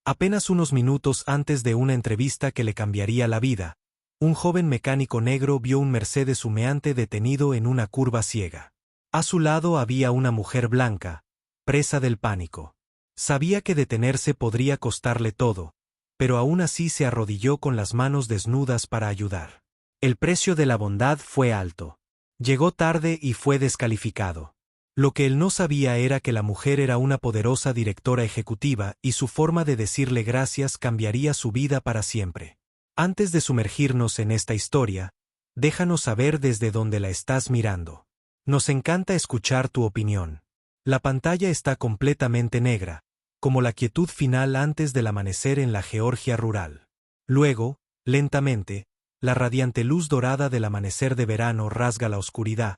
Apenas unos minutos antes de una entrevista que le cambiaría la vida, un joven mecánico negro vio un Mercedes humeante detenido en una curva ciega. A su lado había una mujer blanca, presa del pánico. Sabía que detenerse podría costarle todo, pero aún así se arrodilló con las manos desnudas para ayudar. El precio de la bondad fue alto. Llegó tarde y fue descalificado. Lo que él no sabía era que la mujer era una poderosa directora ejecutiva y su forma de decirle gracias cambiaría su vida para siempre. Antes de sumergirnos en esta historia, déjanos saber desde dónde la estás mirando. Nos encanta escuchar tu opinión. La pantalla está completamente negra, como la quietud final antes del amanecer en la Georgia rural. Luego, lentamente, la radiante luz dorada del amanecer de verano rasga la oscuridad,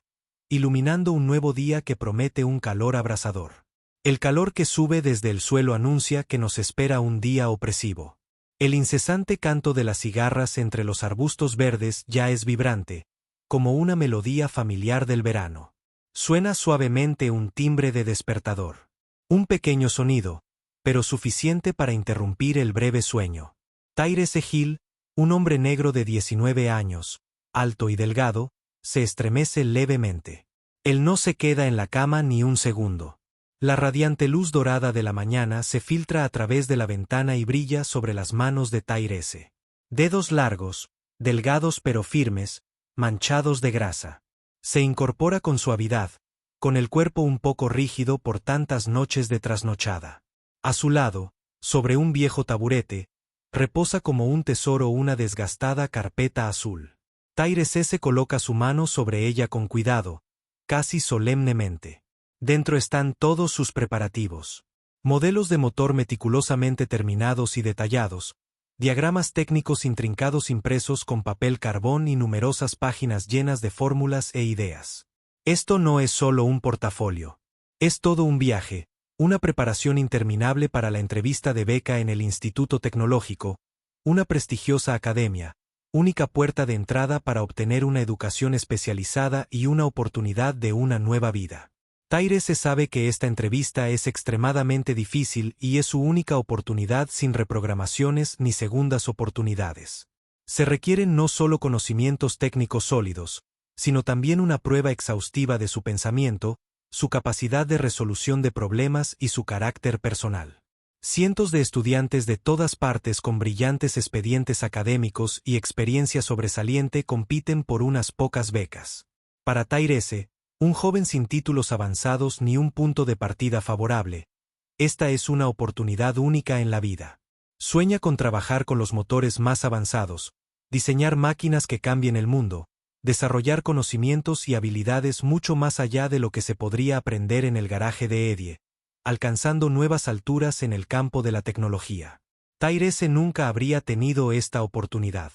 iluminando un nuevo día que promete un calor abrasador. El calor que sube desde el suelo anuncia que nos espera un día opresivo. El incesante canto de las cigarras entre los arbustos verdes ya es vibrante, como una melodía familiar del verano. Suena suavemente un timbre de despertador. Un pequeño sonido, pero suficiente para interrumpir el breve sueño. Tyrese Hill, un hombre negro de 19 años, alto y delgado, se estremece levemente. Él no se queda en la cama ni un segundo. La radiante luz dorada de la mañana se filtra a través de la ventana y brilla sobre las manos de Tyrese. Dedos largos, delgados pero firmes, manchados de grasa. Se incorpora con suavidad, con el cuerpo un poco rígido por tantas noches de trasnochada. A su lado, sobre un viejo taburete, reposa como un tesoro una desgastada carpeta azul. Tyrese se coloca su mano sobre ella con cuidado, casi solemnemente. Dentro están todos sus preparativos. Modelos de motor meticulosamente terminados y detallados, diagramas técnicos intrincados impresos con papel carbón y numerosas páginas llenas de fórmulas e ideas. Esto no es solo un portafolio. Es todo un viaje, una preparación interminable para la entrevista de beca en el Instituto Tecnológico, una prestigiosa academia, única puerta de entrada para obtener una educación especializada y una oportunidad de una nueva vida. Tyrese sabe que esta entrevista es extremadamente difícil y es su única oportunidad sin reprogramaciones ni segundas oportunidades. Se requieren no solo conocimientos técnicos sólidos, sino también una prueba exhaustiva de su pensamiento, su capacidad de resolución de problemas y su carácter personal. Cientos de estudiantes de todas partes con brillantes expedientes académicos y experiencia sobresaliente compiten por unas pocas becas. Para Tyrese, un joven sin títulos avanzados ni un punto de partida favorable, esta es una oportunidad única en la vida. Sueña con trabajar con los motores más avanzados, diseñar máquinas que cambien el mundo, desarrollar conocimientos y habilidades mucho más allá de lo que se podría aprender en el garaje de Eddie, alcanzando nuevas alturas en el campo de la tecnología. Tyrese nunca habría tenido esta oportunidad.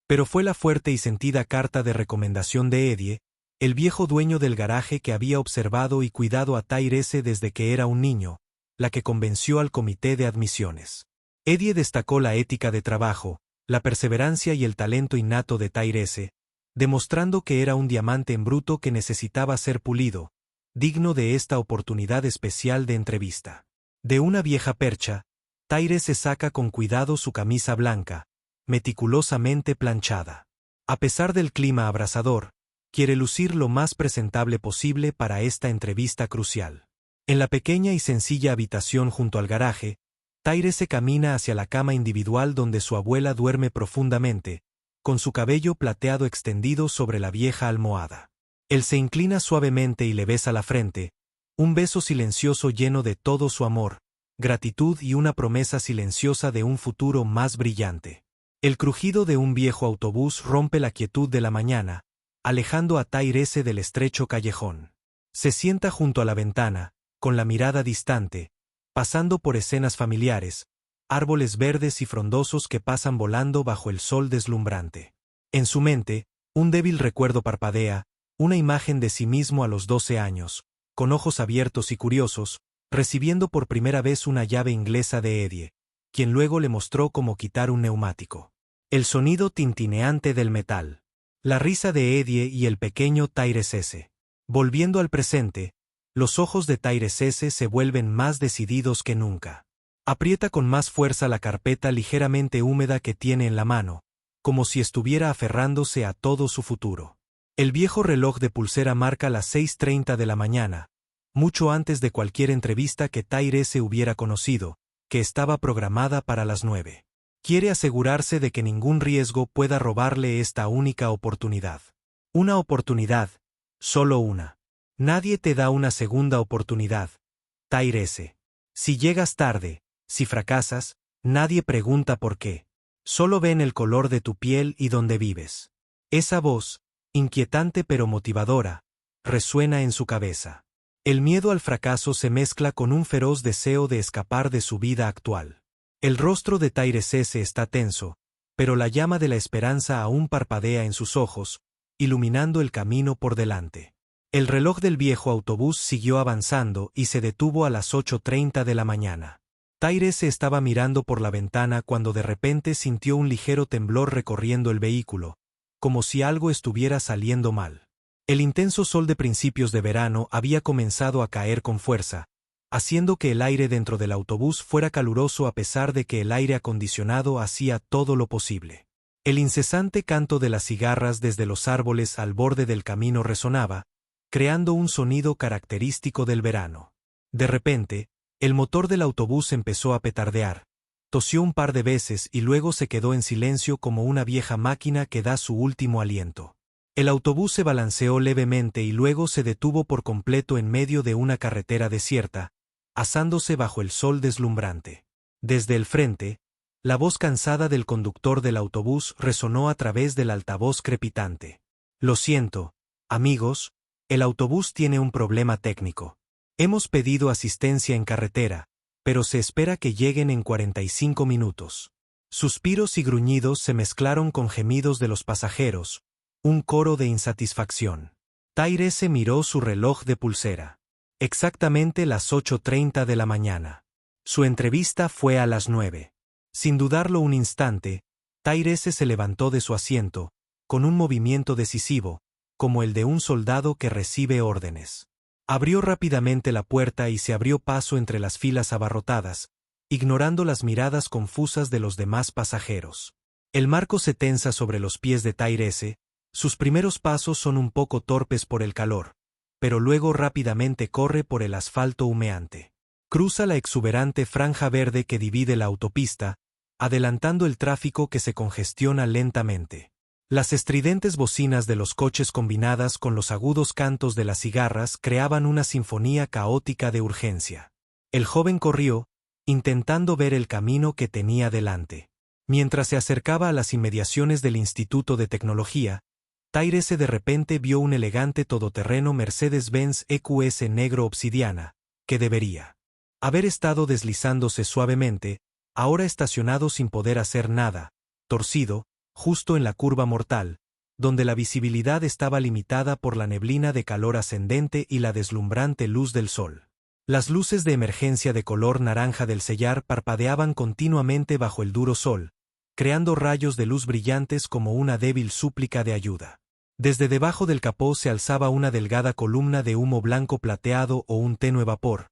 Pero fue la fuerte y sentida carta de recomendación de Eddie, el viejo dueño del garaje que había observado y cuidado a Tyrese desde que era un niño, la que convenció al comité de admisiones. Eddie destacó la ética de trabajo, la perseverancia y el talento innato de Tyrese, demostrando que era un diamante en bruto que necesitaba ser pulido, digno de esta oportunidad especial de entrevista. De una vieja percha, Tyrese saca con cuidado su camisa blanca, meticulosamente planchada. A pesar del clima abrasador, quiere lucir lo más presentable posible para esta entrevista crucial. En la pequeña y sencilla habitación junto al garaje, Tyrese camina hacia la cama individual donde su abuela duerme profundamente, con su cabello plateado extendido sobre la vieja almohada. Él se inclina suavemente y le besa la frente, un beso silencioso lleno de todo su amor, gratitud y una promesa silenciosa de un futuro más brillante. El crujido de un viejo autobús rompe la quietud de la mañana, alejando a Tyrese del estrecho callejón. Se sienta junto a la ventana, con la mirada distante, pasando por escenas familiares, árboles verdes y frondosos que pasan volando bajo el sol deslumbrante. En su mente, un débil recuerdo parpadea, una imagen de sí mismo a los 12 años, con ojos abiertos y curiosos, recibiendo por primera vez una llave inglesa de Eddie, quien luego le mostró cómo quitar un neumático. El sonido tintineante del metal. La risa de Eddie y el pequeño Tyrese. Volviendo al presente, los ojos de Tyrese se vuelven más decididos que nunca. Aprieta con más fuerza la carpeta ligeramente húmeda que tiene en la mano, como si estuviera aferrándose a todo su futuro. El viejo reloj de pulsera marca las 6:30 de la mañana, mucho antes de cualquier entrevista que Tyrese hubiera conocido, que estaba programada para las 9. Quiere asegurarse de que ningún riesgo pueda robarle esta única oportunidad. Una oportunidad, solo una. Nadie te da una segunda oportunidad, Tyrese. Si llegas tarde, si fracasas, nadie pregunta por qué. Solo ven el color de tu piel y dónde vives. Esa voz, inquietante pero motivadora, resuena en su cabeza. El miedo al fracaso se mezcla con un feroz deseo de escapar de su vida actual. El rostro de Tyrese está tenso, pero la llama de la esperanza aún parpadea en sus ojos, iluminando el camino por delante. El reloj del viejo autobús siguió avanzando y se detuvo a las 8:30 de la mañana. Tyrese estaba mirando por la ventana cuando de repente sintió un ligero temblor recorriendo el vehículo, como si algo estuviera saliendo mal. El intenso sol de principios de verano había comenzado a caer con fuerza, haciendo que el aire dentro del autobús fuera caluroso a pesar de que el aire acondicionado hacía todo lo posible. El incesante canto de las cigarras desde los árboles al borde del camino resonaba, creando un sonido característico del verano. De repente, el motor del autobús empezó a petardear, tosió un par de veces y luego se quedó en silencio como una vieja máquina que da su último aliento. El autobús se balanceó levemente y luego se detuvo por completo en medio de una carretera desierta, asándose bajo el sol deslumbrante. Desde el frente, la voz cansada del conductor del autobús resonó a través del altavoz crepitante. Lo siento, amigos, el autobús tiene un problema técnico. Hemos pedido asistencia en carretera, pero se espera que lleguen en 45 minutos. Suspiros y gruñidos se mezclaron con gemidos de los pasajeros, un coro de insatisfacción. Tyrese miró su reloj de pulsera. Exactamente las 8:30 de la mañana. Su entrevista fue a las 9. Sin dudarlo un instante, Tyrese se levantó de su asiento, con un movimiento decisivo, como el de un soldado que recibe órdenes. Abrió rápidamente la puerta y se abrió paso entre las filas abarrotadas, ignorando las miradas confusas de los demás pasajeros. El marco se tensa sobre los pies de Tyrese. Sus primeros pasos son un poco torpes por el calor, pero luego rápidamente corre por el asfalto humeante. Cruza la exuberante franja verde que divide la autopista, adelantando el tráfico que se congestiona lentamente. Las estridentes bocinas de los coches combinadas con los agudos cantos de las cigarras creaban una sinfonía caótica de urgencia. El joven corrió, intentando ver el camino que tenía delante. Mientras se acercaba a las inmediaciones del Instituto de Tecnología, Tyrese de repente vio un elegante todoterreno Mercedes-Benz EQS negro obsidiana, que debería haber estado deslizándose suavemente, ahora estacionado sin poder hacer nada, torcido, justo en la curva mortal, donde la visibilidad estaba limitada por la neblina de calor ascendente y la deslumbrante luz del sol. Las luces de emergencia de color naranja del sellar parpadeaban continuamente bajo el duro sol, creando rayos de luz brillantes como una débil súplica de ayuda. Desde debajo del capó se alzaba una delgada columna de humo blanco plateado o un tenue vapor,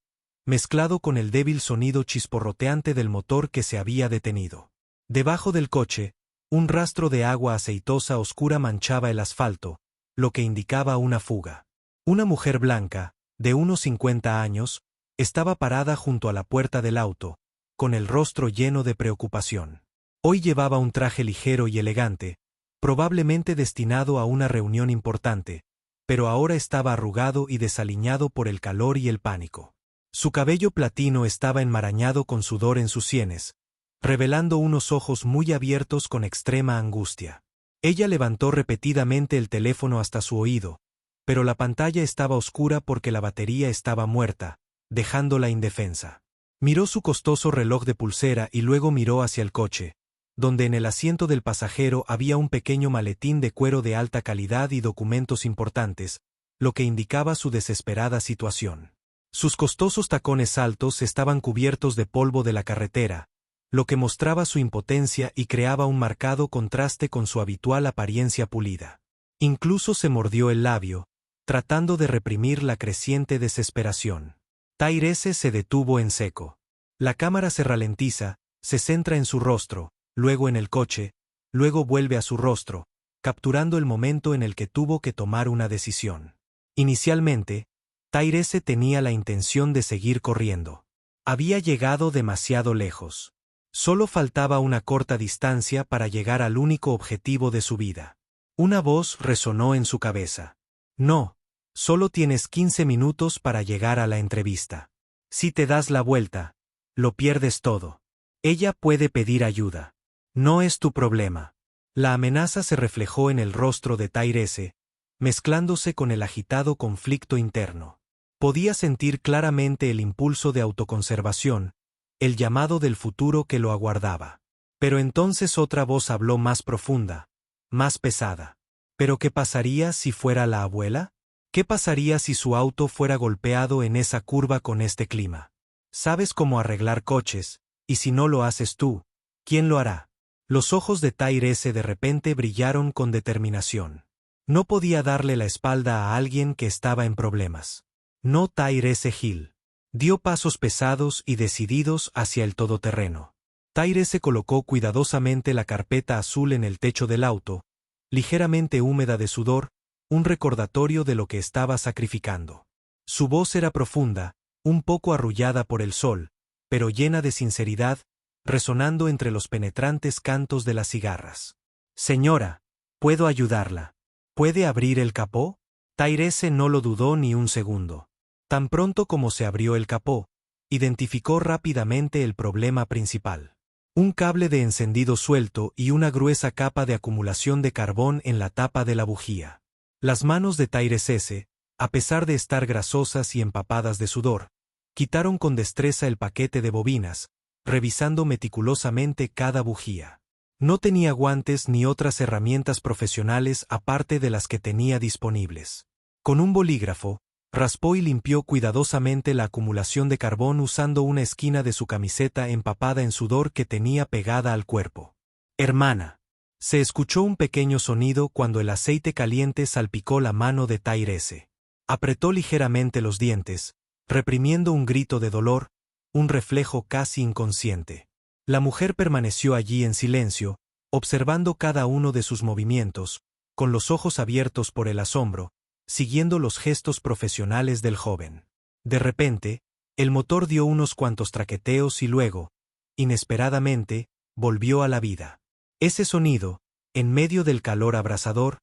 mezclado con el débil sonido chisporroteante del motor que se había detenido. Debajo del coche, un rastro de agua aceitosa oscura manchaba el asfalto, lo que indicaba una fuga. Una mujer blanca, de unos 50 años, estaba parada junto a la puerta del auto, con el rostro lleno de preocupación. Hoy llevaba un traje ligero y elegante, probablemente destinado a una reunión importante, pero ahora estaba arrugado y desaliñado por el calor y el pánico. Su cabello platino estaba enmarañado con sudor en sus sienes, revelando unos ojos muy abiertos con extrema angustia. Ella levantó repetidamente el teléfono hasta su oído, pero la pantalla estaba oscura porque la batería estaba muerta, dejándola indefensa. Miró su costoso reloj de pulsera y luego miró hacia el coche, donde en el asiento del pasajero había un pequeño maletín de cuero de alta calidad y documentos importantes, lo que indicaba su desesperada situación. Sus costosos tacones altos estaban cubiertos de polvo de la carretera, lo que mostraba su impotencia y creaba un marcado contraste con su habitual apariencia pulida. Incluso se mordió el labio, tratando de reprimir la creciente desesperación. Tyrese se detuvo en seco. La cámara se ralentiza, se centra en su rostro, luego en el coche, luego vuelve a su rostro, capturando el momento en el que tuvo que tomar una decisión. Inicialmente, Tyrese tenía la intención de seguir corriendo. Había llegado demasiado lejos. Solo faltaba una corta distancia para llegar al único objetivo de su vida. Una voz resonó en su cabeza. No, solo tienes 15 minutos para llegar a la entrevista. Si te das la vuelta, lo pierdes todo. Ella puede pedir ayuda. No es tu problema. La amenaza se reflejó en el rostro de Tyrese, mezclándose con el agitado conflicto interno. Podía sentir claramente el impulso de autoconservación, el llamado del futuro que lo aguardaba. Pero entonces otra voz habló más profunda, más pesada. ¿Pero qué pasaría si fuera la abuela? ¿Qué pasaría si su auto fuera golpeado en esa curva con este clima? Sabes cómo arreglar coches, y si no lo haces tú, ¿quién lo hará? Los ojos de Tyrese de repente brillaron con determinación. No podía darle la espalda a alguien que estaba en problemas. No Tyrese Hill. Dio pasos pesados y decididos hacia el todoterreno. Tyrese colocó cuidadosamente la carpeta azul en el techo del auto, ligeramente húmeda de sudor, un recordatorio de lo que estaba sacrificando. Su voz era profunda, un poco arrullada por el sol, pero llena de sinceridad, resonando entre los penetrantes cantos de las cigarras. Señora, ¿puedo ayudarla? ¿Puede abrir el capó? Tyrese no lo dudó ni un segundo. Tan pronto como se abrió el capó, identificó rápidamente el problema principal. Un cable de encendido suelto y una gruesa capa de acumulación de carbón en la tapa de la bujía. Las manos de Tyrese, a pesar de estar grasosas y empapadas de sudor, quitaron con destreza el paquete de bobinas, revisando meticulosamente cada bujía. No tenía guantes ni otras herramientas profesionales aparte de las que tenía disponibles. Con un bolígrafo, raspó y limpió cuidadosamente la acumulación de carbón usando una esquina de su camiseta empapada en sudor que tenía pegada al cuerpo. Hermana. Se escuchó un pequeño sonido cuando el aceite caliente salpicó la mano de Tyrese. Apretó ligeramente los dientes, reprimiendo un grito de dolor, un reflejo casi inconsciente. La mujer permaneció allí en silencio, observando cada uno de sus movimientos, con los ojos abiertos por el asombro, siguiendo los gestos profesionales del joven. De repente, el motor dio unos cuantos traqueteos y luego, inesperadamente, volvió a la vida. Ese sonido, en medio del calor abrasador,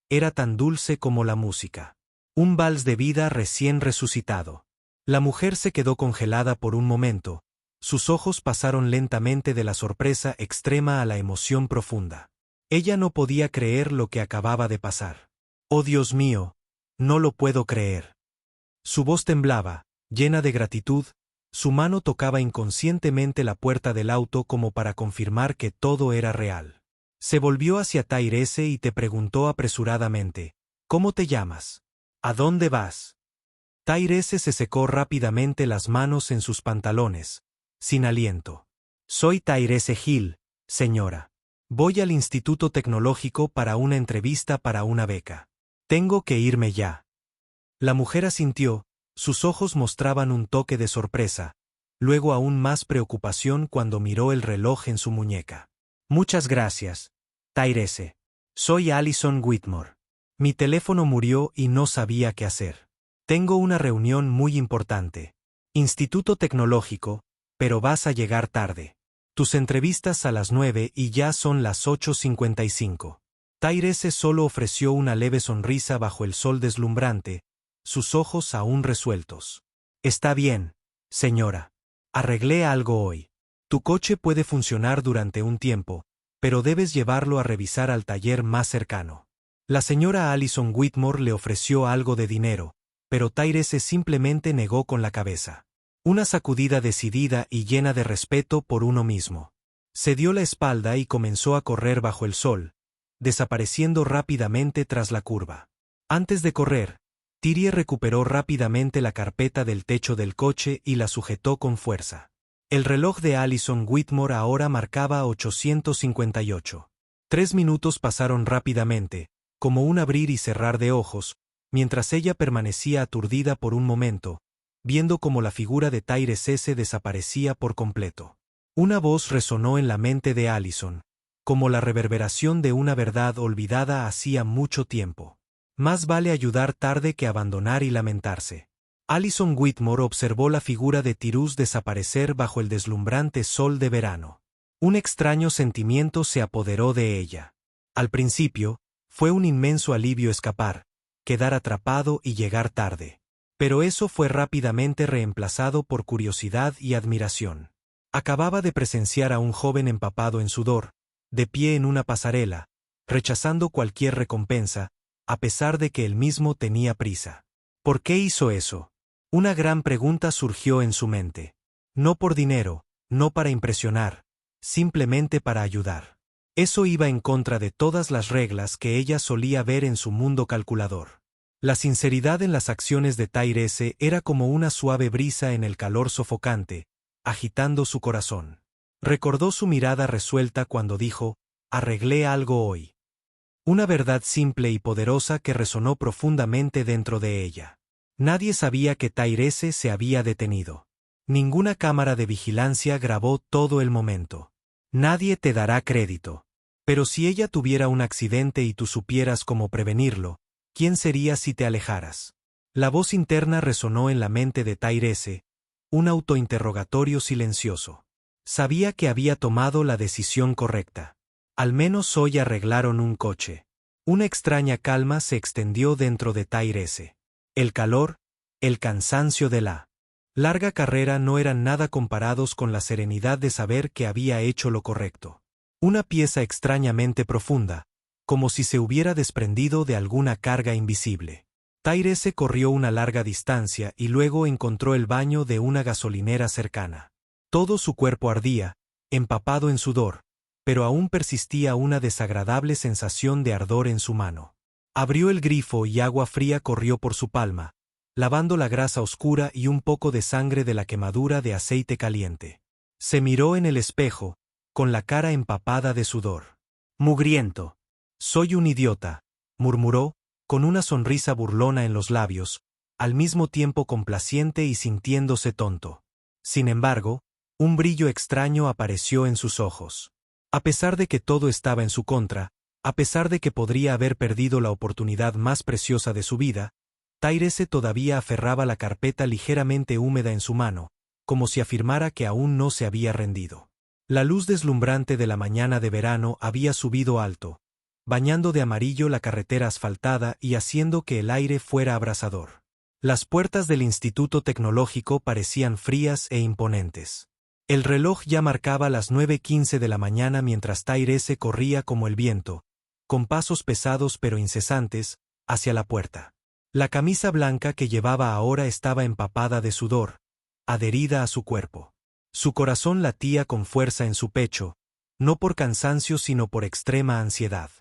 era tan dulce como la música. Un vals de vida recién resucitado. La mujer se quedó congelada por un momento, sus ojos pasaron lentamente de la sorpresa extrema a la emoción profunda. Ella no podía creer lo que acababa de pasar. «Oh Dios mío, no lo puedo creer». Su voz temblaba, llena de gratitud, su mano tocaba inconscientemente la puerta del auto como para confirmar que todo era real. Se volvió hacia Tyrese y te preguntó apresuradamente, «¿Cómo te llamas? ¿A dónde vas?» Tyrese se secó rápidamente las manos en sus pantalones, sin aliento. «Soy Tyrese Hill, señora. Voy al Instituto Tecnológico para una entrevista para una beca. Tengo que irme ya». La mujer asintió, sus ojos mostraban un toque de sorpresa, luego aún más preocupación cuando miró el reloj en su muñeca. «Muchas gracias, Tyrese. Soy Allison Whitmore. Mi teléfono murió y no sabía qué hacer. Tengo una reunión muy importante. Instituto Tecnológico, pero vas a llegar tarde. Tus entrevistas a las 9 y ya son las 8:55. Tyrese solo ofreció una leve sonrisa bajo el sol deslumbrante, sus ojos aún resueltos. «Está bien, señora. Arreglé algo hoy. Tu coche puede funcionar durante un tiempo, pero debes llevarlo a revisar al taller más cercano». La señora Allison Whitmore le ofreció algo de dinero, pero Tyrese simplemente negó con la cabeza. Una sacudida decidida y llena de respeto por uno mismo. Se dio la espalda y comenzó a correr bajo el sol, desapareciendo rápidamente tras la curva. Antes de correr, Tyrie recuperó rápidamente la carpeta del techo del coche y la sujetó con fuerza. El reloj de Allison Whitmore ahora marcaba 8:58. 3 minutos pasaron rápidamente, como un abrir y cerrar de ojos, mientras ella permanecía aturdida por un momento, viendo cómo la figura de Tyrese desaparecía por completo. Una voz resonó en la mente de Allison, como la reverberación de una verdad olvidada hacía mucho tiempo. Más vale ayudar tarde que abandonar y lamentarse. Allison Whitmore observó la figura de Tyrus desaparecer bajo el deslumbrante sol de verano. Un extraño sentimiento se apoderó de ella. Al principio, fue un inmenso alivio escapar, quedar atrapado y llegar tarde. Pero eso fue rápidamente reemplazado por curiosidad y admiración. Acababa de presenciar a un joven empapado en sudor, de pie en una pasarela, rechazando cualquier recompensa, a pesar de que él mismo tenía prisa. ¿Por qué hizo eso? Una gran pregunta surgió en su mente. No por dinero, no para impresionar, simplemente para ayudar. Eso iba en contra de todas las reglas que ella solía ver en su mundo calculador. La sinceridad en las acciones de Tyrese era como una suave brisa en el calor sofocante, agitando su corazón. Recordó su mirada resuelta cuando dijo, «Arreglé algo hoy». Una verdad simple y poderosa que resonó profundamente dentro de ella. Nadie sabía que Tyrese se había detenido. Ninguna cámara de vigilancia grabó todo el momento. Nadie te dará crédito. Pero si ella tuviera un accidente y tú supieras cómo prevenirlo, ¿quién sería si te alejaras? La voz interna resonó en la mente de Tyrese, un autointerrogatorio silencioso. Sabía que había tomado la decisión correcta. Al menos hoy arreglaron un coche. Una extraña calma se extendió dentro de Tyrese. El calor, el cansancio de la larga carrera no eran nada comparados con la serenidad de saber que había hecho lo correcto. Una pieza extrañamente profunda, como si se hubiera desprendido de alguna carga invisible. Tyrese corrió una larga distancia y luego encontró el baño de una gasolinera cercana. Todo su cuerpo ardía, empapado en sudor, pero aún persistía una desagradable sensación de ardor en su mano. Abrió el grifo y agua fría corrió por su palma, lavando la grasa oscura y un poco de sangre de la quemadura de aceite caliente. Se miró en el espejo, con la cara empapada de sudor. «Mugriento. Soy un idiota», murmuró, con una sonrisa burlona en los labios, al mismo tiempo complaciente y sintiéndose tonto. Sin embargo, un brillo extraño apareció en sus ojos. A pesar de que todo estaba en su contra, a pesar de que podría haber perdido la oportunidad más preciosa de su vida, Tyrese todavía aferraba la carpeta ligeramente húmeda en su mano, como si afirmara que aún no se había rendido. La luz deslumbrante de la mañana de verano había subido alto, bañando de amarillo la carretera asfaltada y haciendo que el aire fuera abrasador. Las puertas del Instituto Tecnológico parecían frías e imponentes. El reloj ya marcaba las 9:15 de la mañana mientras Tyrese corría como el viento, con pasos pesados pero incesantes, hacia la puerta. La camisa blanca que llevaba ahora estaba empapada de sudor, adherida a su cuerpo. Su corazón latía con fuerza en su pecho, no por cansancio sino por extrema ansiedad.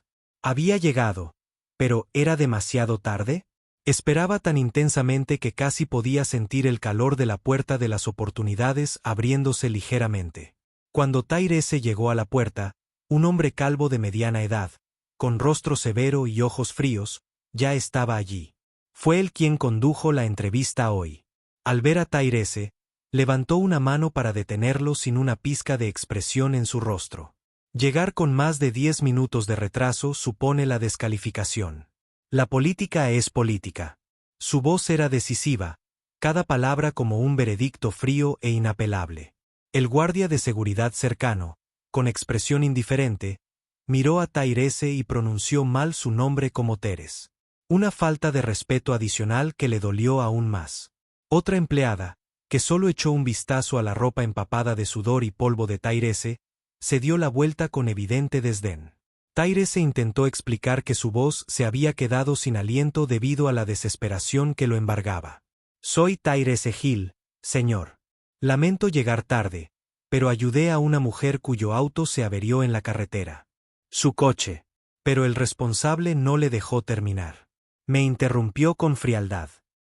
Había llegado, pero ¿era demasiado tarde? Esperaba tan intensamente que casi podía sentir el calor de la puerta de las oportunidades abriéndose ligeramente. Cuando Tyrese llegó a la puerta, un hombre calvo de mediana edad, con rostro severo y ojos fríos, ya estaba allí. Fue él quien condujo la entrevista hoy. Al ver a Tyrese, levantó una mano para detenerlo sin una pizca de expresión en su rostro. Llegar con más de 10 minutos de retraso supone la descalificación. La política es política. Su voz era decisiva, cada palabra como un veredicto frío e inapelable. El guardia de seguridad cercano, con expresión indiferente, miró a Tyrese y pronunció mal su nombre como Teres. Una falta de respeto adicional que le dolió aún más. Otra empleada, que solo echó un vistazo a la ropa empapada de sudor y polvo de Tyrese, se dio la vuelta con evidente desdén. Tyrese intentó explicar que su voz se había quedado sin aliento debido a la desesperación que lo embargaba. «Soy Tyrese Hill, señor. Lamento llegar tarde, pero ayudé a una mujer cuyo auto se averió en la carretera. Su coche». Pero el responsable no le dejó terminar. Me interrumpió con frialdad.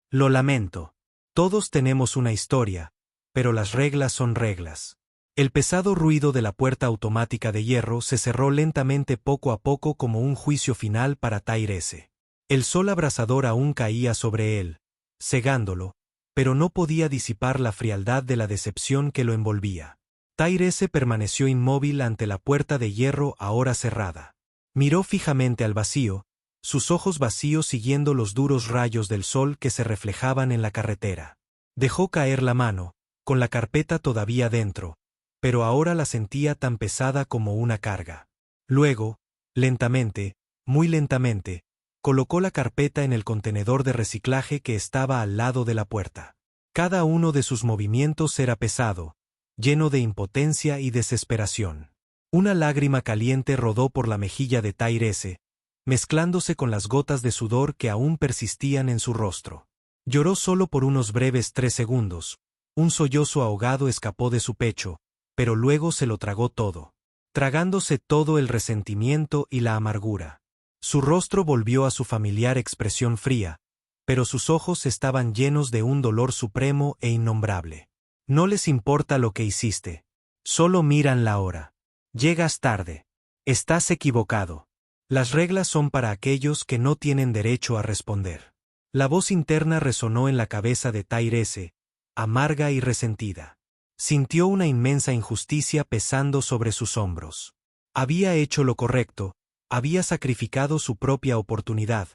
«Lo lamento. Todos tenemos una historia, pero las reglas son reglas». El pesado ruido de la puerta automática de hierro se cerró lentamente poco a poco como un juicio final para Tyrese. El sol abrasador aún caía sobre él, cegándolo, pero no podía disipar la frialdad de la decepción que lo envolvía. Tyrese permaneció inmóvil ante la puerta de hierro ahora cerrada. Miró fijamente al vacío, sus ojos vacíos siguiendo los duros rayos del sol que se reflejaban en la carretera. Dejó caer la mano, con la carpeta todavía dentro, pero ahora la sentía tan pesada como una carga. Luego, lentamente, muy lentamente, colocó la carpeta en el contenedor de reciclaje que estaba al lado de la puerta. Cada uno de sus movimientos era pesado, lleno de impotencia y desesperación. Una lágrima caliente rodó por la mejilla de Tyrese, mezclándose con las gotas de sudor que aún persistían en su rostro. Lloró solo por unos breves 3 segundos, un sollozo ahogado escapó de su pecho, pero luego se lo tragó todo, tragándose todo el resentimiento y la amargura. Su rostro volvió a su familiar expresión fría, pero sus ojos estaban llenos de un dolor supremo e innombrable. No les importa lo que hiciste. Solo miran la hora. Llegas tarde. Estás equivocado. Las reglas son para aquellos que no tienen derecho a responder. La voz interna resonó en la cabeza de Tyrese, amarga y resentida. Sintió una inmensa injusticia pesando sobre sus hombros. Había hecho lo correcto, había sacrificado su propia oportunidad,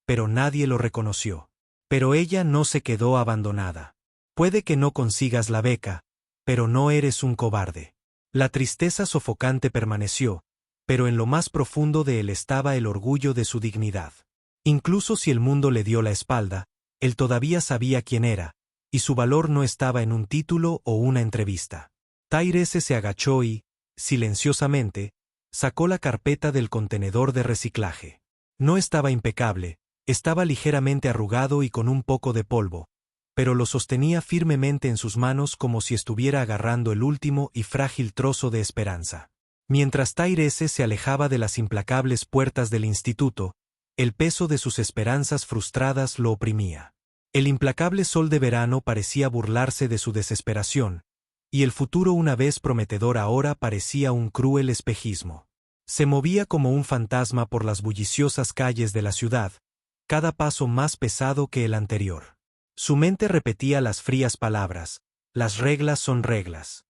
pero nadie lo reconoció. Pero ella no se quedó abandonada. Puede que no consigas la beca, pero no eres un cobarde. La tristeza sofocante permaneció, pero en lo más profundo de él estaba el orgullo de su dignidad. Incluso si el mundo le dio la espalda, él todavía sabía quién era, y su valor no estaba en un título o una entrevista. Tyrese se agachó y, silenciosamente, sacó la carpeta del contenedor de reciclaje. No estaba impecable, estaba ligeramente arrugado y con un poco de polvo, pero lo sostenía firmemente en sus manos como si estuviera agarrando el último y frágil trozo de esperanza. Mientras Tyrese se alejaba de las implacables puertas del instituto, el peso de sus esperanzas frustradas lo oprimía. El implacable sol de verano parecía burlarse de su desesperación, y el futuro una vez prometedor ahora parecía un cruel espejismo. Se movía como un fantasma por las bulliciosas calles de la ciudad, cada paso más pesado que el anterior. Su mente repetía las frías palabras: las reglas son reglas.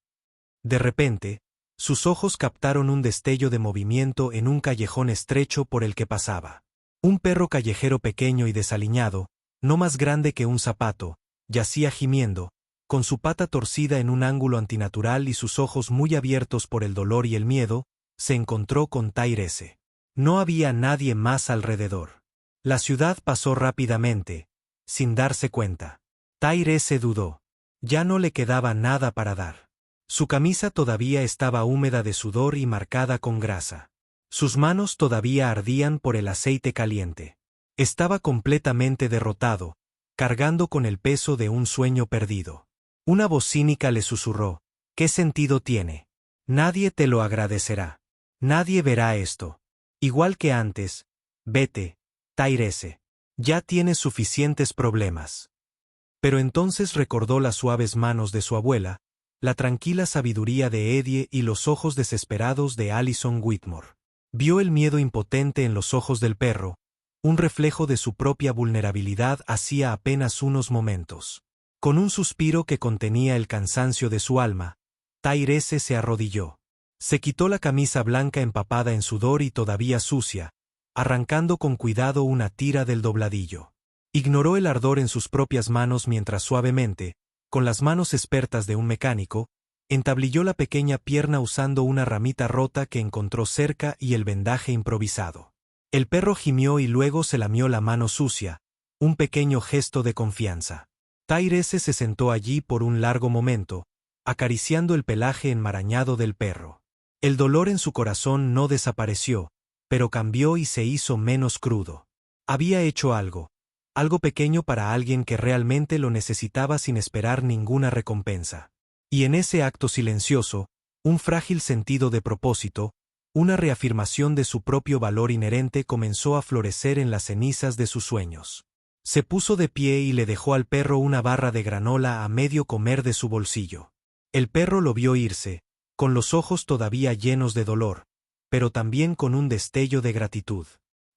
De repente, sus ojos captaron un destello de movimiento en un callejón estrecho por el que pasaba. Un perro callejero pequeño y desaliñado, no más grande que un zapato, yacía gimiendo, con su pata torcida en un ángulo antinatural y sus ojos muy abiertos por el dolor y el miedo, se encontró con Tyrese. No había nadie más alrededor. La ciudad pasó rápidamente, sin darse cuenta. Tyrese dudó. Ya no le quedaba nada para dar. Su camisa todavía estaba húmeda de sudor y marcada con grasa. Sus manos todavía ardían por el aceite caliente. Estaba completamente derrotado, cargando con el peso de un sueño perdido. Una voz cínica le susurró: ¿qué sentido tiene? Nadie te lo agradecerá. Nadie verá esto. Igual que antes, vete, Tyrese. Ya tienes suficientes problemas. Pero entonces recordó las suaves manos de su abuela, la tranquila sabiduría de Eddie y los ojos desesperados de Allison Whitmore. Vio el miedo impotente en los ojos del perro, un reflejo de su propia vulnerabilidad hacía apenas unos momentos. Con un suspiro que contenía el cansancio de su alma, Tyrese se arrodilló. Se quitó la camisa blanca empapada en sudor y todavía sucia, arrancando con cuidado una tira del dobladillo. Ignoró el ardor en sus propias manos mientras suavemente, con las manos expertas de un mecánico, entablilló la pequeña pierna usando una ramita rota que encontró cerca y el vendaje improvisado. El perro gimió y luego se lamió la mano sucia, un pequeño gesto de confianza. Tyrese se sentó allí por un largo momento, acariciando el pelaje enmarañado del perro. El dolor en su corazón no desapareció, pero cambió y se hizo menos crudo. Había hecho algo pequeño para alguien que realmente lo necesitaba sin esperar ninguna recompensa. Y en ese acto silencioso, un frágil sentido de propósito, una reafirmación de su propio valor inherente comenzó a florecer en las cenizas de sus sueños. Se puso de pie y le dejó al perro una barra de granola a medio comer de su bolsillo. El perro lo vio irse, con los ojos todavía llenos de dolor, pero también con un destello de gratitud.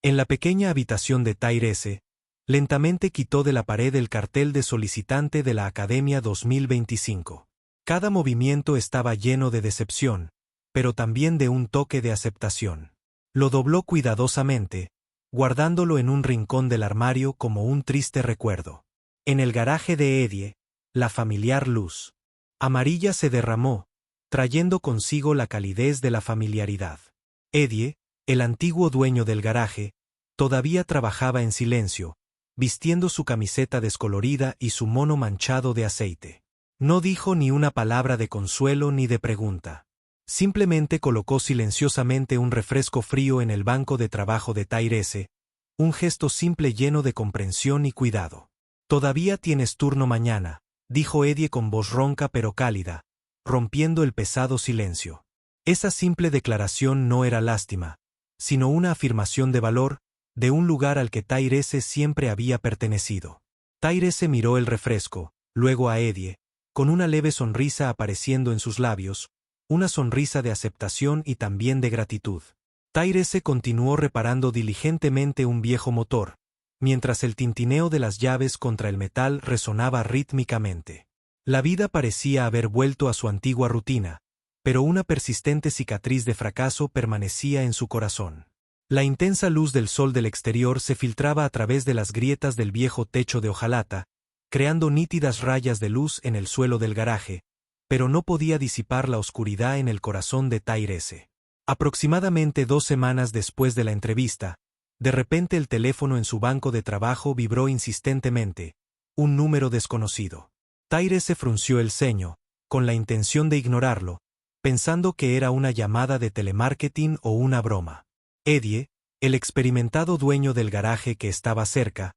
En la pequeña habitación de Tyrese, Lentamente quitó de la pared el cartel de solicitante de la Academia 2025. Cada movimiento estaba lleno de decepción, pero también de un toque de aceptación. Lo dobló cuidadosamente, guardándolo en un rincón del armario como un triste recuerdo. En el garaje de Eddie, la familiar luz amarilla se derramó, trayendo consigo la calidez de la familiaridad. Eddie, el antiguo dueño del garaje, todavía trabajaba en silencio, vistiendo su camiseta descolorida y su mono manchado de aceite. No dijo ni una palabra de consuelo ni de pregunta. Simplemente colocó silenciosamente un refresco frío en el banco de trabajo de Tyrese, un gesto simple lleno de comprensión y cuidado. «Todavía tienes turno mañana», dijo Eddie con voz ronca pero cálida, rompiendo el pesado silencio. Esa simple declaración no era lástima, sino una afirmación de valor, de un lugar al que Tyrese siempre había pertenecido. Tyrese miró el refresco, luego a Eddie, con una leve sonrisa apareciendo en sus labios, una sonrisa de aceptación y también de gratitud. Tyrese continuó reparando diligentemente un viejo motor, mientras el tintineo de las llaves contra el metal resonaba rítmicamente. La vida parecía haber vuelto a su antigua rutina, pero una persistente cicatriz de fracaso permanecía en su corazón. La intensa luz del sol del exterior se filtraba a través de las grietas del viejo techo de hojalata, creando nítidas rayas de luz en el suelo del garaje, pero no podía disipar la oscuridad en el corazón de Tyrese. Aproximadamente 2 semanas después de la entrevista, de repente el teléfono en su banco de trabajo vibró insistentemente, un número desconocido. Tyrese frunció el ceño, con la intención de ignorarlo, pensando que era una llamada de telemarketing o una broma. Eddie, el experimentado dueño del garaje que estaba cerca,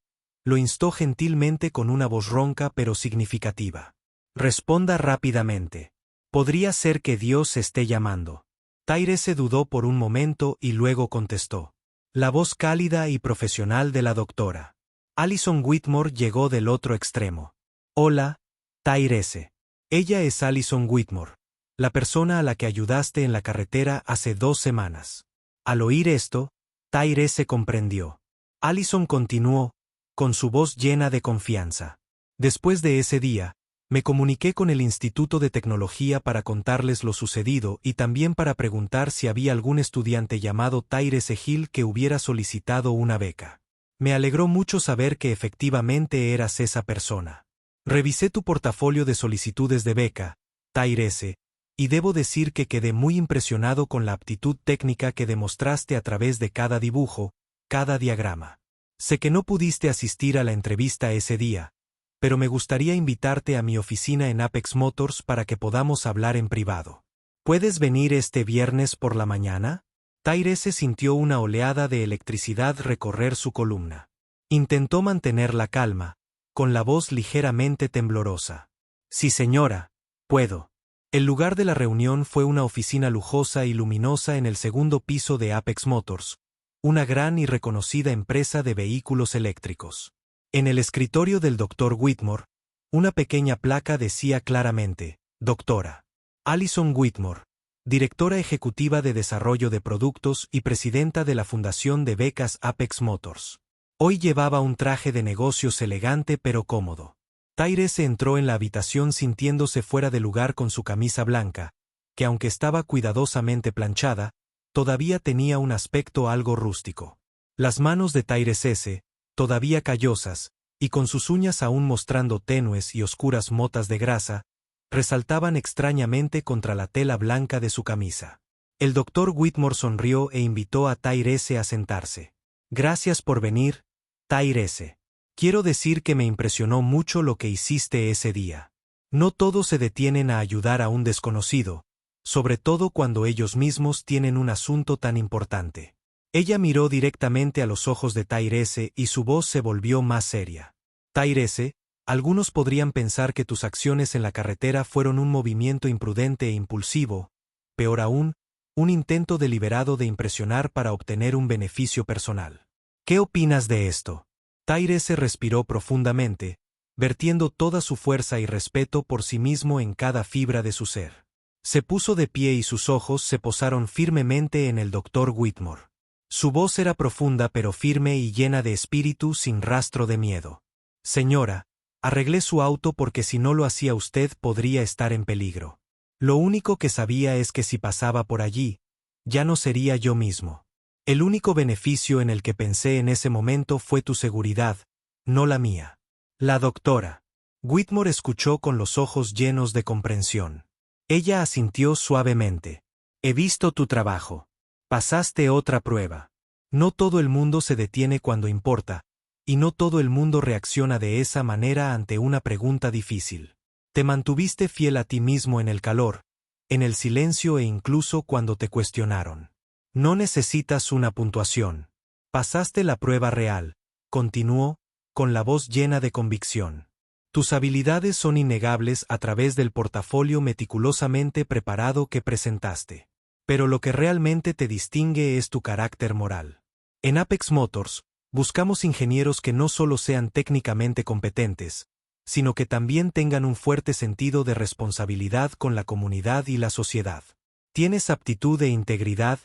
lo instó gentilmente con una voz ronca pero significativa. «Responda rápidamente. Podría ser que Dios esté llamando». Tyrese dudó por un momento y luego contestó. La voz cálida y profesional de la doctora Alison Whitmore llegó del otro extremo. «Hola, Tyrese. Ella es Alison Whitmore, la persona a la que ayudaste en la carretera hace 2 semanas». Al oír esto, Tyrese comprendió. Alison continuó, con su voz llena de confianza. «Después de ese día, me comuniqué con el Instituto de Tecnología para contarles lo sucedido y también para preguntar si había algún estudiante llamado Tyrese Hill que hubiera solicitado una beca. Me alegró mucho saber que efectivamente eras esa persona. Revisé tu portafolio de solicitudes de beca, Tyrese, y debo decir que quedé muy impresionado con la aptitud técnica que demostraste a través de cada dibujo, cada diagrama. Sé que no pudiste asistir a la entrevista ese día, pero me gustaría invitarte a mi oficina en Apex Motors para que podamos hablar en privado. ¿Puedes venir este viernes por la mañana?» Tyrese sintió una oleada de electricidad recorrer su columna. Intentó mantener la calma, con la voz ligeramente temblorosa. «Sí, señora, puedo». El lugar de la reunión fue una oficina lujosa y luminosa en el segundo piso de Apex Motors, una gran y reconocida empresa de vehículos eléctricos. En el escritorio del Dr. Whitmore, una pequeña placa decía claramente, «Doctora Alison Whitmore, directora ejecutiva de desarrollo de productos y presidenta de la Fundación de Becas Apex Motors». Hoy llevaba un traje de negocios elegante pero cómodo. Tyrese entró en la habitación sintiéndose fuera de lugar con su camisa blanca, que aunque estaba cuidadosamente planchada, todavía tenía un aspecto algo rústico. Las manos de Tyrese, todavía callosas, y con sus uñas aún mostrando tenues y oscuras motas de grasa, resaltaban extrañamente contra la tela blanca de su camisa. El Dr. Whitmore sonrió e invitó a Tyrese a sentarse. «Gracias por venir, Tyrese. Quiero decir que me impresionó mucho lo que hiciste ese día. No todos se detienen a ayudar a un desconocido, sobre todo cuando ellos mismos tienen un asunto tan importante». Ella miró directamente a los ojos de Tyrese y su voz se volvió más seria. «Tyrese, algunos podrían pensar que tus acciones en la carretera fueron un movimiento imprudente e impulsivo, peor aún, un intento deliberado de impresionar para obtener un beneficio personal. ¿Qué opinas de esto?» Tyrese respiró profundamente, vertiendo toda su fuerza y respeto por sí mismo en cada fibra de su ser. Se puso de pie y sus ojos se posaron firmemente en el Dr. Whitmore. Su voz era profunda pero firme y llena de espíritu sin rastro de miedo. Señora, arreglé su auto porque si no lo hacía usted podría estar en peligro. Lo único que sabía es que si pasaba por allí, ya no sería yo mismo. El único beneficio en el que pensé en ese momento fue tu seguridad, no la mía. La doctora. Whitmore escuchó con los ojos llenos de comprensión. Ella asintió suavemente. He visto tu trabajo. Pasaste otra prueba. No todo el mundo se detiene cuando importa, y no todo el mundo reacciona de esa manera ante una pregunta difícil. Te mantuviste fiel a ti mismo en el calor, en el silencio e incluso cuando te cuestionaron. No necesitas una puntuación. Pasaste la prueba real, continuó, con la voz llena de convicción. Tus habilidades son innegables a través del portafolio meticulosamente preparado que presentaste. Pero lo que realmente te distingue es tu carácter moral. En Apex Motors, buscamos ingenieros que no solo sean técnicamente competentes, sino que también tengan un fuerte sentido de responsabilidad con la comunidad y la sociedad. ¿Tienes aptitud e integridad,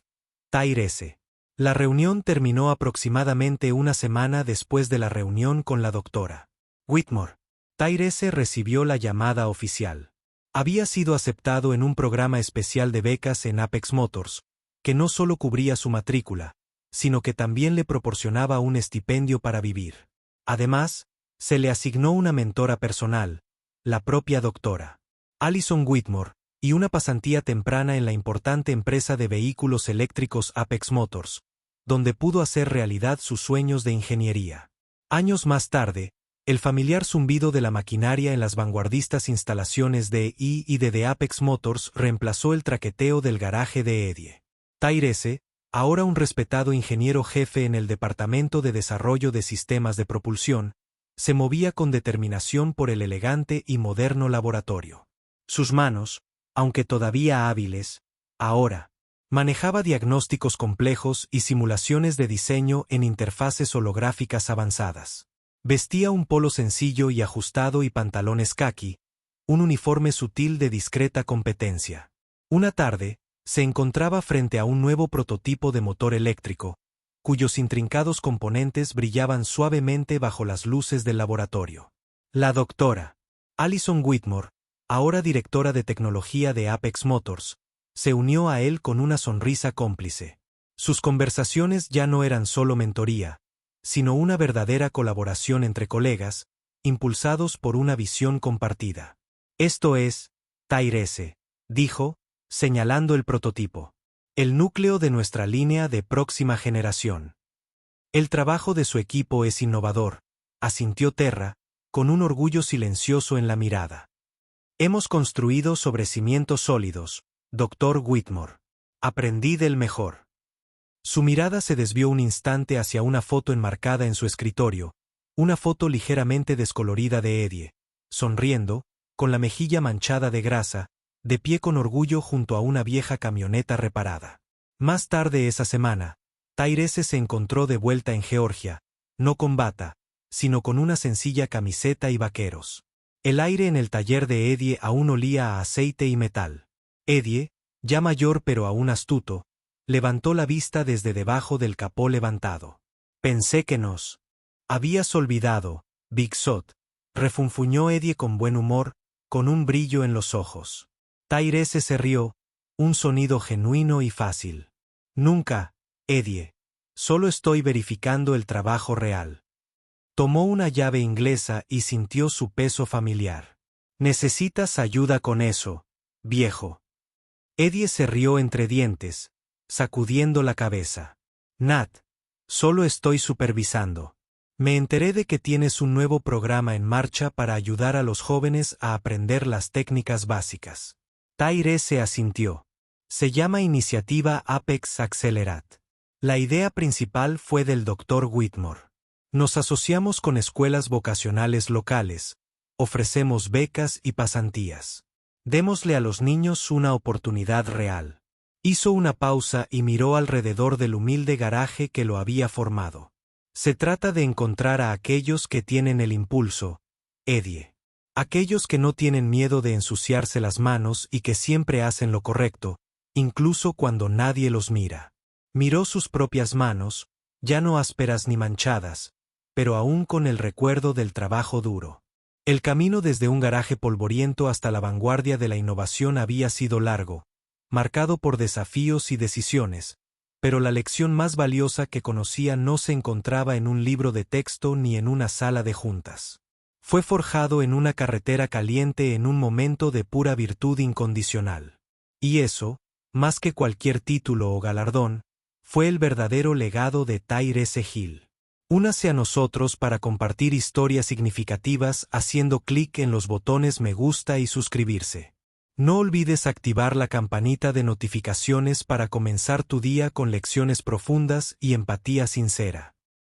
Tyrese? La reunión terminó aproximadamente una semana después de la reunión con la doctora Whitmore. Tyrese recibió la llamada oficial. Había sido aceptado en un programa especial de becas en Apex Motors, que no solo cubría su matrícula, sino que también le proporcionaba un estipendio para vivir. Además, se le asignó una mentora personal, la propia doctora Allison Whitmore, y una pasantía temprana en la importante empresa de vehículos eléctricos Apex Motors, donde pudo hacer realidad sus sueños de ingeniería. Años más tarde, el familiar zumbido de la maquinaria en las vanguardistas instalaciones de I y de Apex Motors reemplazó el traqueteo del garaje de Eddie. Tyrese, ahora un respetado ingeniero jefe en el Departamento de Desarrollo de Sistemas de Propulsión, se movía con determinación por el elegante y moderno laboratorio. Sus manos, aunque todavía hábiles, ahora, manejaba diagnósticos complejos y simulaciones de diseño en interfaces holográficas avanzadas. Vestía un polo sencillo y ajustado y pantalones caqui, un uniforme sutil de discreta competencia. Una tarde, se encontraba frente a un nuevo prototipo de motor eléctrico, cuyos intrincados componentes brillaban suavemente bajo las luces del laboratorio. La doctora Allison Whitmore, ahora directora de tecnología de Apex Motors, se unió a él con una sonrisa cómplice. Sus conversaciones ya no eran solo mentoría, sino una verdadera colaboración entre colegas, impulsados por una visión compartida. Esto es, Tyrese, dijo, señalando el prototipo. El núcleo de nuestra línea de próxima generación. El trabajo de su equipo es innovador, asintió Terra, con un orgullo silencioso en la mirada. Hemos construido sobre cimientos sólidos, Dr. Whitmore. Aprendí del mejor. Su mirada se desvió un instante hacia una foto enmarcada en su escritorio, una foto ligeramente descolorida de Eddie, sonriendo, con la mejilla manchada de grasa, de pie con orgullo junto a una vieja camioneta reparada. Más tarde esa semana, Tyrese se encontró de vuelta en Georgia, no con bata, sino con una sencilla camiseta y vaqueros. El aire en el taller de Eddie aún olía a aceite y metal. Eddie, ya mayor pero aún astuto, levantó la vista desde debajo del capó levantado. Pensé que nos habías olvidado, Big Shot, refunfuñó Eddie con buen humor, con un brillo en los ojos. Tyrese se rió, un sonido genuino y fácil. Nunca, Eddie. Solo estoy verificando el trabajo real. Tomó una llave inglesa y sintió su peso familiar. Necesitas ayuda con eso, viejo. Eddie se rió entre dientes, sacudiendo la cabeza. Nat, solo estoy supervisando. Me enteré de que tienes un nuevo programa en marcha para ayudar a los jóvenes a aprender las técnicas básicas. Tyrese asintió. Se llama Iniciativa Apex Accelerate. La idea principal fue del Dr. Whitmore. Nos asociamos con escuelas vocacionales locales, ofrecemos becas y pasantías. Démosle a los niños una oportunidad real. Hizo una pausa y miró alrededor del humilde garaje que lo había formado. Se trata de encontrar a aquellos que tienen el impulso, Eddie. Aquellos que no tienen miedo de ensuciarse las manos y que siempre hacen lo correcto, incluso cuando nadie los mira. Miró sus propias manos, ya no ásperas ni manchadas, pero aún con el recuerdo del trabajo duro. El camino desde un garaje polvoriento hasta la vanguardia de la innovación había sido largo, marcado por desafíos y decisiones, pero la lección más valiosa que conocía no se encontraba en un libro de texto ni en una sala de juntas. Fue forjado en una carretera caliente en un momento de pura virtud incondicional. Y eso, más que cualquier título o galardón, fue el verdadero legado de Tyre S. Hill. Únase a nosotros para compartir historias significativas haciendo clic en los botones me gusta y suscribirse. No olvides activar la campanita de notificaciones para comenzar tu día con lecciones profundas y empatía sincera.